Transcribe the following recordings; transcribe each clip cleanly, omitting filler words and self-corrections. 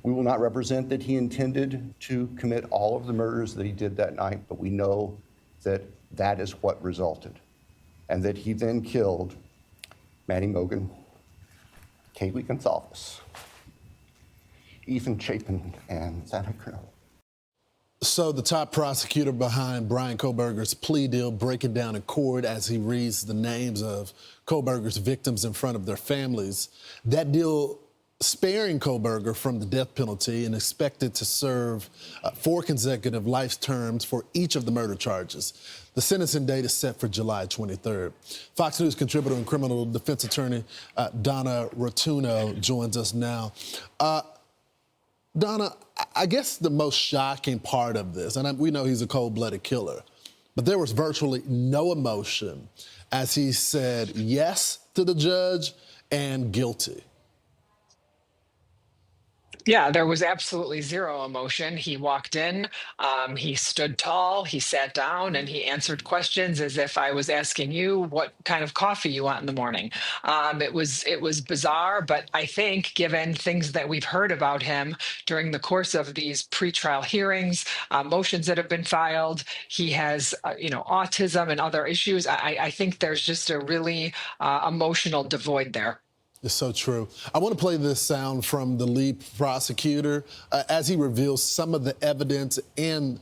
We will not represent that he intended to commit all of the murders that he did that night, but we know that that is what resulted, and that he then killed Maddie Mogen, Kaylee Gonzalez, Ethan Chapin, and Santa Cruz. So the top prosecutor behind Bryan Kohberger's plea deal breaking down in court as he reads the names of Kohberger's victims in front of their families. That deal sparing Kohberger from the death penalty and expected to serve 4 consecutive life terms for each of the murder charges. The sentencing date is set for July 23rd. Fox News contributor and criminal defense attorney Donna Rotuno joins us now. Donna, I guess the most shocking part of this, and we know he's a cold-blooded killer, but there was virtually no emotion as he said yes to the judge and guilty. Yeah, there was absolutely zero emotion. He walked in, he stood tall, he sat down, and he answered questions as if I was asking you what kind of coffee you want in the morning. It was bizarre, but I think given things that we've heard about him during the course of these pretrial hearings, motions that have been filed, he has autism and other issues. I think there's just a really emotional devoid there. It's so true. I want to play this sound from the lead prosecutor as he reveals some of the evidence and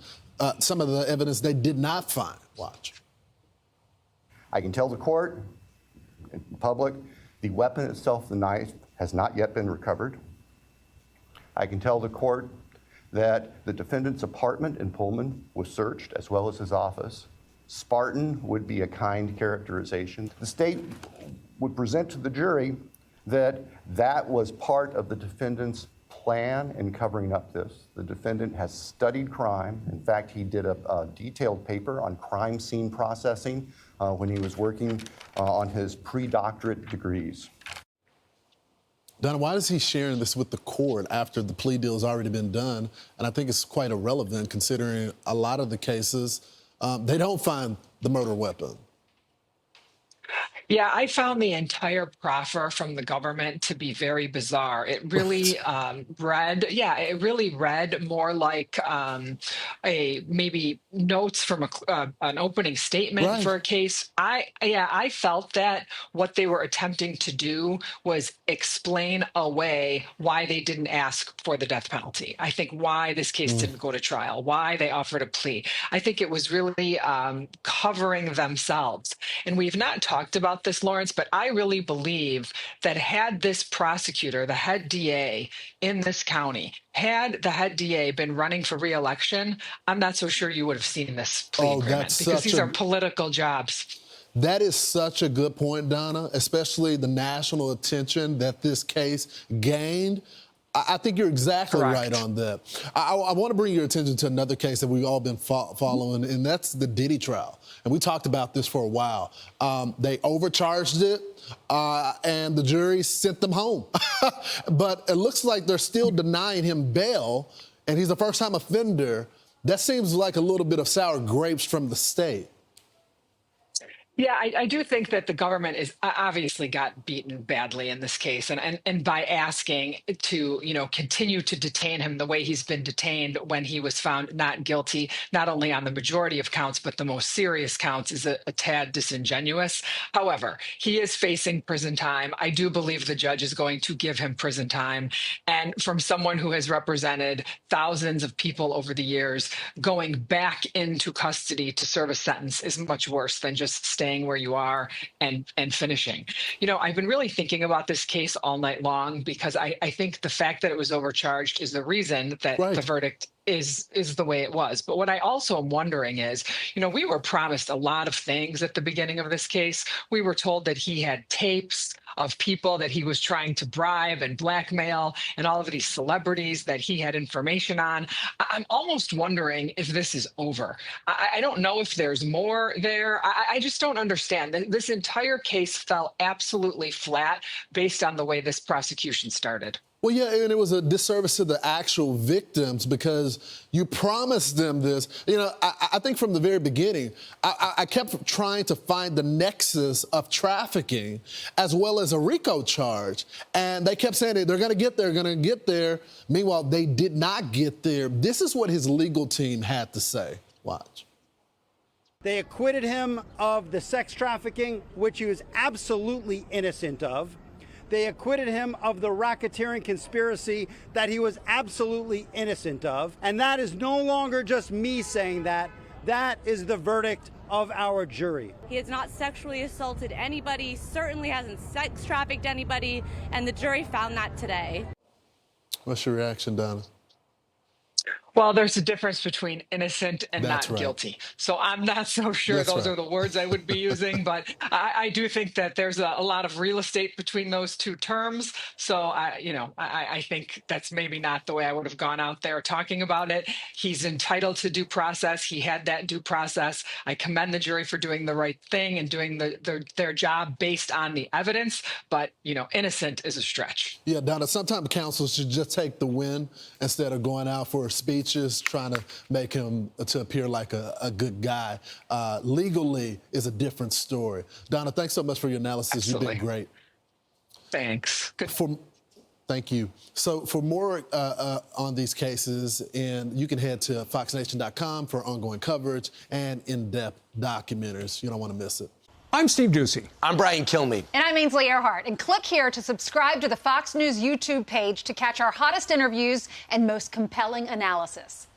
some of the evidence they did not find. Watch. I can tell the court, and the public, the weapon itself, the knife, has not yet been recovered. I can tell the court that the defendant's apartment in Pullman was searched, as well as his office. Spartan would be a kind characterization. The state would present to the jury that was part of the defendant's plan in covering up this. The defendant has studied crime. In fact, he did a detailed paper on crime scene processing when he was working on his pre-doctorate degrees. Donna, why is he sharing this with the court after the plea deal has already been done? And I think it's quite irrelevant considering a lot of the cases, they don't find the murder weapon. Yeah, I found the entire proffer from the government to be very bizarre. It really read more like a maybe notes from an opening statement for a case. I felt that what they were attempting to do was explain away why they didn't ask for the death penalty. I think why this case didn't go to trial, why they offered a plea. I think it was really covering themselves. And we've not talked about this, Lawrence, but I really believe that had this prosecutor, the head DA in this county, had the head DA been running for re-election, I'm not so sure you would have seen this plea agreement because these are political jobs. That is such a good point, Donna, especially the national attention that this case gained. I think you're exactly right on that. I want to bring your attention to another case that we've all been following, and that's the Diddy trial. And we talked about this for a while. They overcharged it, and the jury sent them home. But it looks like they're still denying him bail, and he's a first-time offender. That seems like a little bit of sour grapes from the state. Yeah, I do think that the government is obviously got beaten badly in this case, and by asking to continue to detain him the way he's been detained when he was found not guilty, not only on the majority of counts but the most serious counts, is a tad disingenuous. However, he is facing prison time. I do believe the judge is going to give him prison time, and from someone who has represented thousands of people over the years, going back into custody to serve a sentence is much worse than just staying where you are and finishing. I've been really thinking about this case all night long because I think the fact that it was overcharged is the reason that the verdict is the way it was. But what I also am wondering is, we were promised a lot of things at the beginning of this case. We were told that he had tapes of people that he was trying to bribe and blackmail and all of these celebrities that he had information on. I'm almost wondering if this is over. I don't know if there's more there. I just don't understand. This entire case fell absolutely flat based on the way this prosecution started. Well, yeah, and it was a disservice to the actual victims because you promised them this. You know, I think from the very beginning, I kept trying to find the nexus of trafficking as well as a RICO charge. And they kept saying they're going to get there, going to get there. Meanwhile, they did not get there. This is what his legal team had to say. Watch. They acquitted him of the sex trafficking, which he was absolutely innocent of. They acquitted him of the racketeering conspiracy that he was absolutely innocent of. And that is no longer just me saying that. That is the verdict of our jury. He has not sexually assaulted anybody, certainly hasn't sex trafficked anybody, and the jury found that today. What's your reaction, Donna? Well, there's a difference between innocent and That's not right. guilty. So I'm not so sure That's those right. are the words I would be using, but I do think that there's a lot of real estate between those two terms. So I think that's maybe not the way I would have gone out there talking about it. He's entitled to due process. He had that due process. I commend the jury for doing the right thing and doing their job based on the evidence. But, innocent is a stretch. Yeah, Donna, sometimes counsel should just take the win instead of going out for speeches, trying to make him to appear like a good guy. Legally is a different story. Donna, thanks so much for your analysis. Absolutely. You've been great. Thanks. Good. Thank you. So for more on these cases, and you can head to foxnation.com for ongoing coverage and in-depth documentaries. You don't want to miss it. I'm Steve Doocy. I'm Brian Kilmeade. And I'm Ainsley Earhart. And click here to subscribe to the Fox News YouTube page to catch our hottest interviews and most compelling analysis.